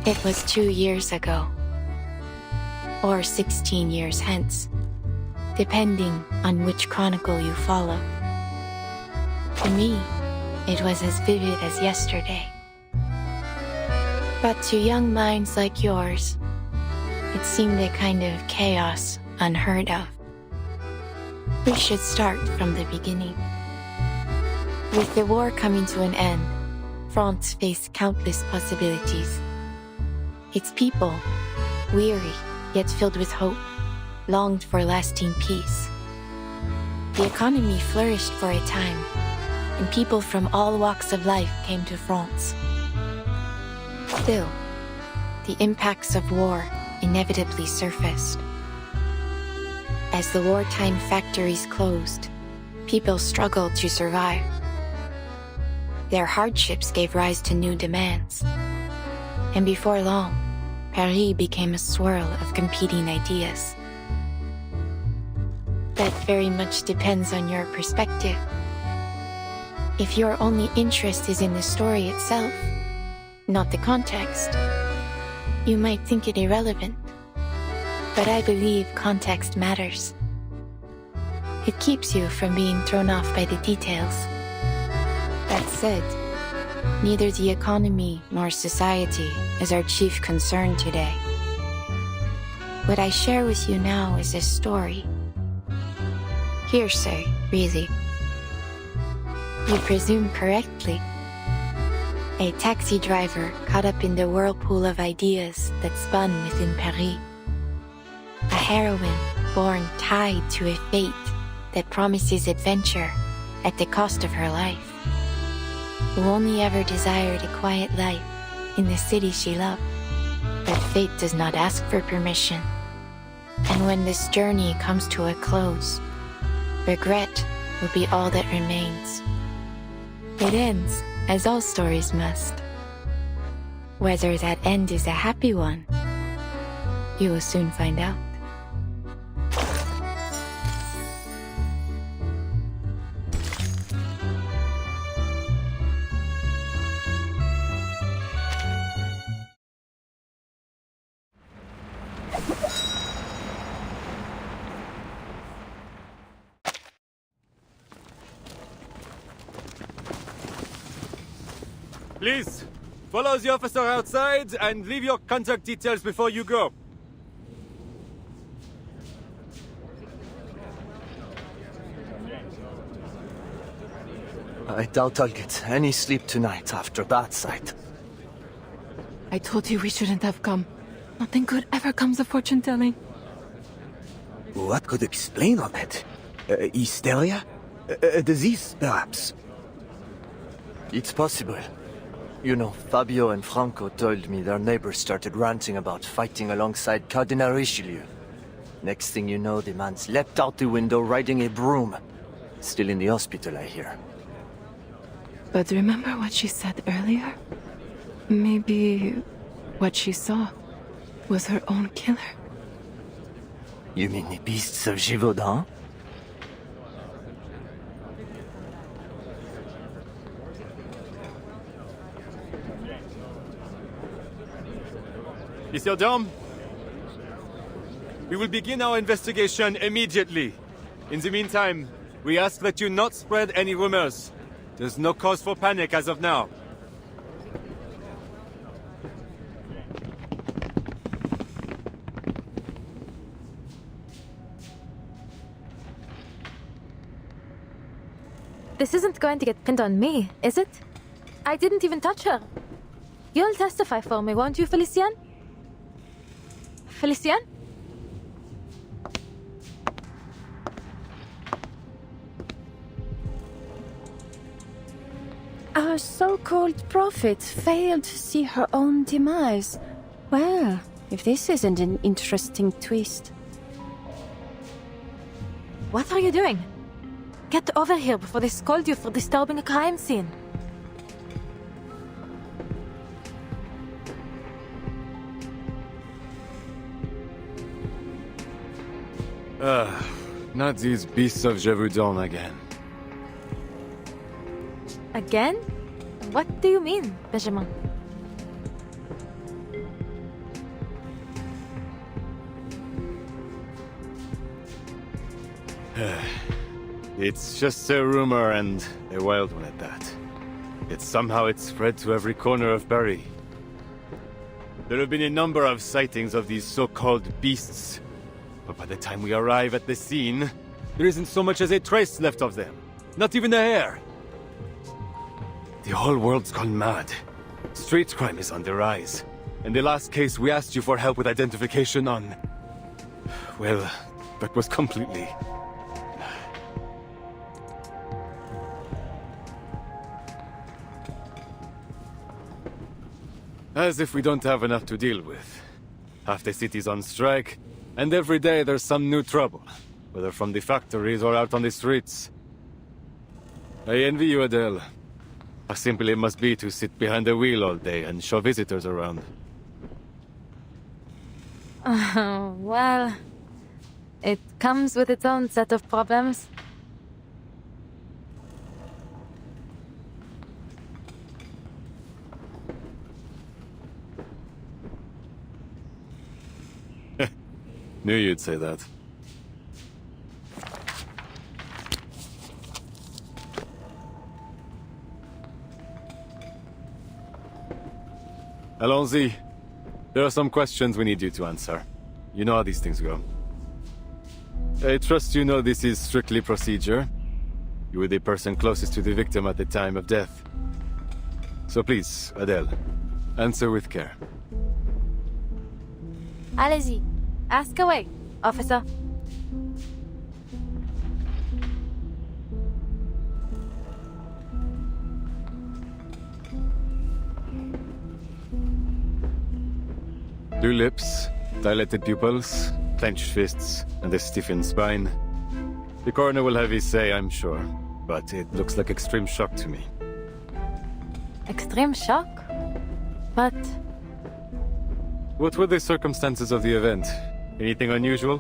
It was 2 years ago, or 16 years hence, depending on which chronicle you follow. To me, it was as vivid as yesterday. But to young minds like yours, it seemed a kind of chaos unheard of. We should start from the beginning. With the war coming to an end, France faced countless possibilities. Its people, weary yet filled with hope, longed for lasting peace. The economy flourished for a time, and people from all walks of life came to France. Still, the impacts of war inevitably surfaced. As the wartime factories closed, people struggled to survive. Their hardships gave rise to new demands. And before long, Paris became a swirl of competing ideas. That very much depends on your perspective. If your only interest is in the story itself, not the context, you might think it irrelevant. But I believe context matters. It keeps you from being thrown off by the details. That said, neither the economy nor society is our chief concern today. What I share with you now is a story. Hearsay, really. You presume correctly. A taxi driver caught up in the whirlpool of ideas that spun within Paris. A heroine born tied to a fate that promises adventure at the cost of her life, who only ever desired a quiet life in the city she loved. But fate does not ask for permission. And when this journey comes to a close, regret will be all that remains. It ends, as all stories must. Whether that end is a happy one, you will soon find out. Please, follow the officer outside and leave your contact details before you go. I doubt I'll get any sleep tonight after that sight. I told you we shouldn't have come. Nothing good ever comes of fortune-telling. What could explain all that? Hysteria? A disease, perhaps? It's possible. You know, Fabio and Franco told me their neighbors started ranting about fighting alongside Cardinal Richelieu. Next thing you know, the man's leapt out the window riding a broom. Still in the hospital, I hear. But remember what she said earlier? Maybe what she saw was her own killer. You mean the beasts of Gévaudan? Monsieur Dom, we will begin our investigation immediately. In the meantime, we ask that you not spread any rumors. There's no cause for panic as of now. This isn't going to get pinned on me, is it? I didn't even touch her. You'll testify for me, won't you, Felicien? Felicien? Our so-called prophet failed to see her own demise. Well, if this isn't an interesting twist. What are you doing? Get over here before they scold you for disturbing a crime scene. Not these beasts of Gévaudan again. Again? What do you mean, Benjamin? It's just a rumor, and a wild one at that. Yet somehow it spread to every corner of Paris. There have been a number of sightings of these so-called beasts. But by the time we arrive at the scene, there isn't so much as a trace left of them. Not even a hair. The whole world's gone mad. Street crime is on the rise. And the last case we asked you for help with identification on... well, that was completely... as if we don't have enough to deal with. Half the city's on strike, and every day there's some new trouble, whether from the factories or out on the streets. I envy you, Adele. How simple it must be to sit behind the wheel all day and show visitors around. Well, it comes with its own set of problems. Knew you'd say that. Allons-y. There are some questions we need you to answer. You know how these things go. I trust you know this is strictly procedure. You were the person closest to the victim at the time of death. So please, Adele, answer with care. Allez-y. Ask away, officer. Blue lips, dilated pupils, clenched fists, and a stiffened spine. The coroner will have his say, I'm sure, but it looks like extreme shock to me. Extreme shock? But... what were the circumstances of the event? Anything unusual?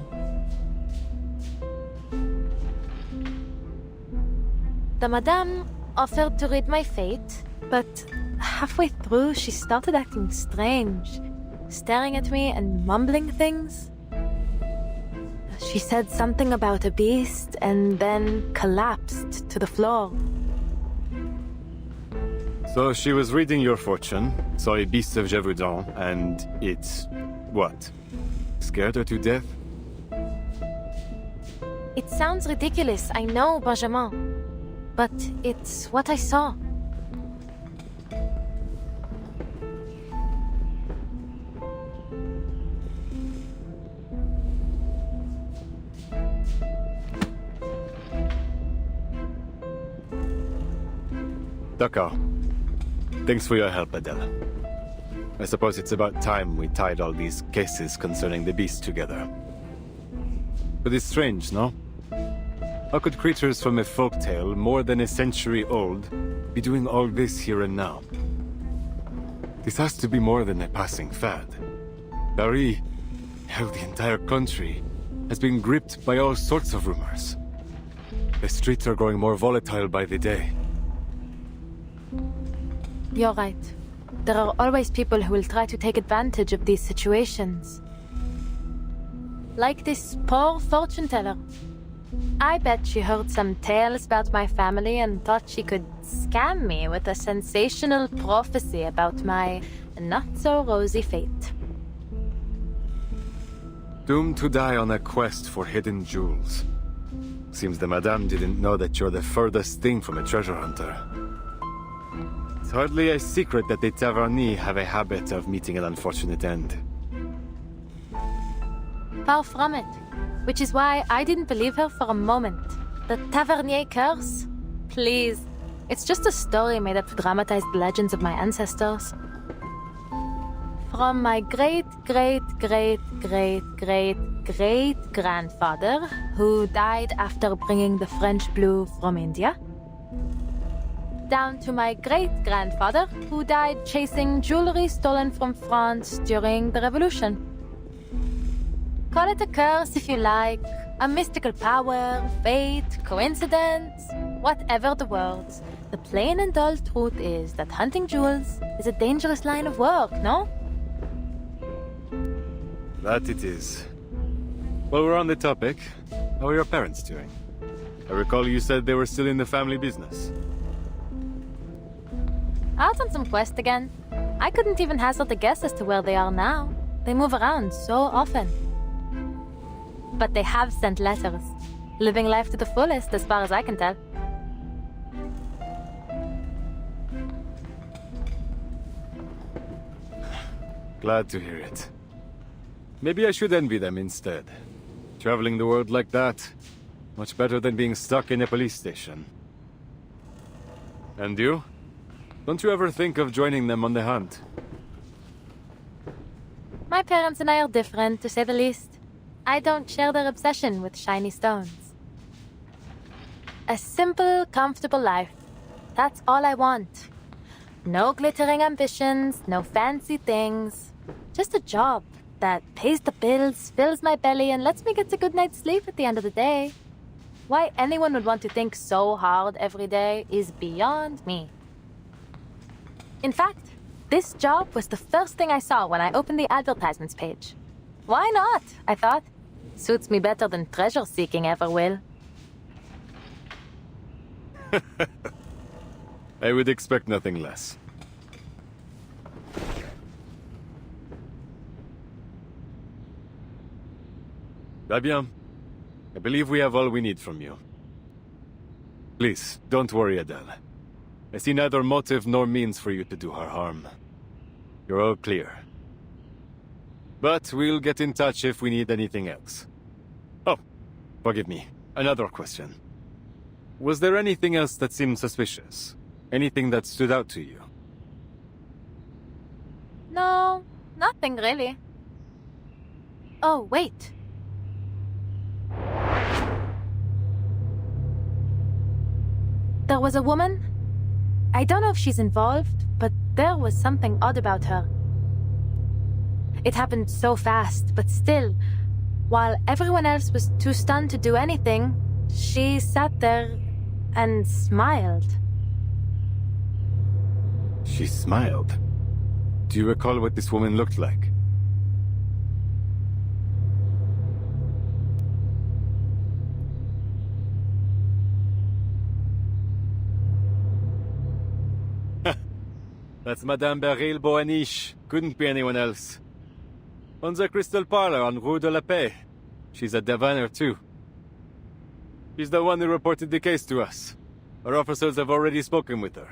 the madame offered to read my fate, but halfway through she started acting strange, staring at me and mumbling things. She said something about a beast and then collapsed to the floor. So she was reading your fortune, saw a beast of Gévaudan, and it... what? Scared her to death? It sounds ridiculous, I know, Benjamin. But it's what I saw. D'accord. Thanks for your help, Adele. I suppose it's about time we tied all these cases concerning the beast together. But it's strange, no? How could creatures from a folktale more than a century old be doing all this here and now? This has to be more than a passing fad. Paris, hell, the entire country, has been gripped by all sorts of rumors. The streets are growing more volatile by the day. You're right. There are always people who will try to take advantage of these situations. Like this poor fortune teller. I bet she heard some tales about my family and thought she could scam me with a sensational prophecy about my not-so-rosy fate. Doomed to die on a quest for hidden jewels. Seems the madame didn't know that you're the furthest thing from a treasure hunter. It's hardly a secret that the Taverniers have a habit of meeting an unfortunate end. Far from it. Which is why I didn't believe her for a moment. The Tavernier curse? Please. It's just a story made up to dramatize the legends of my ancestors. From my great-great-great-great-great-grandfather, who died after bringing the French blue from India, down to my great-grandfather, who died chasing jewelry stolen from France during the Revolution. Call it a curse if you like, a mystical power, fate, coincidence, whatever the words. The plain and dull truth is that hunting jewels is a dangerous line of work, no? That it is. While we're on the topic, how are your parents doing? I recall you said they were still in the family business. Out on some quest again. I couldn't even hazard a guess as to where they are now. They move around so often. But they have sent letters. Living life to the fullest, as far as I can tell. Glad to hear it. Maybe I should envy them instead. Traveling the world like that, much better than being stuck in a police station. And you? Don't you ever think of joining them on the hunt? My parents and I are different, to say the least. I don't share their obsession with shiny stones. A simple, comfortable life. That's all I want. No glittering ambitions, no fancy things. Just a job that pays the bills, fills my belly, and lets me get a good night's sleep at the end of the day. Why anyone would want to think so hard every day is beyond me. In fact, this job was the first thing I saw when I opened the advertisements page. Why not? I thought. Suits me better than treasure seeking ever will. I would expect nothing less. Bien. I believe we have all we need from you. Please, don't worry, Adele. I see neither motive nor means for you to do her harm. You're all clear. But we'll get in touch if we need anything else. Oh, forgive me. Another question. Was there anything else that seemed suspicious? Anything that stood out to you? No, nothing really. Oh, wait. There was a woman. I don't know if she's involved, but there was something odd about her. It happened so fast, but still, while everyone else was too stunned to do anything, she sat there and smiled. She smiled. Do you recall what this woman looked like? That's Madame Beryl Boaniche. Couldn't be anyone else. On the Crystal Parlor on Rue de la Paix. She's a diviner too. She's the one who reported the case to us. Our officers have already spoken with her.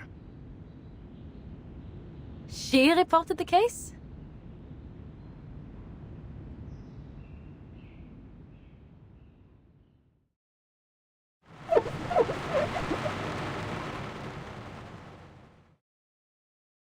She reported the case?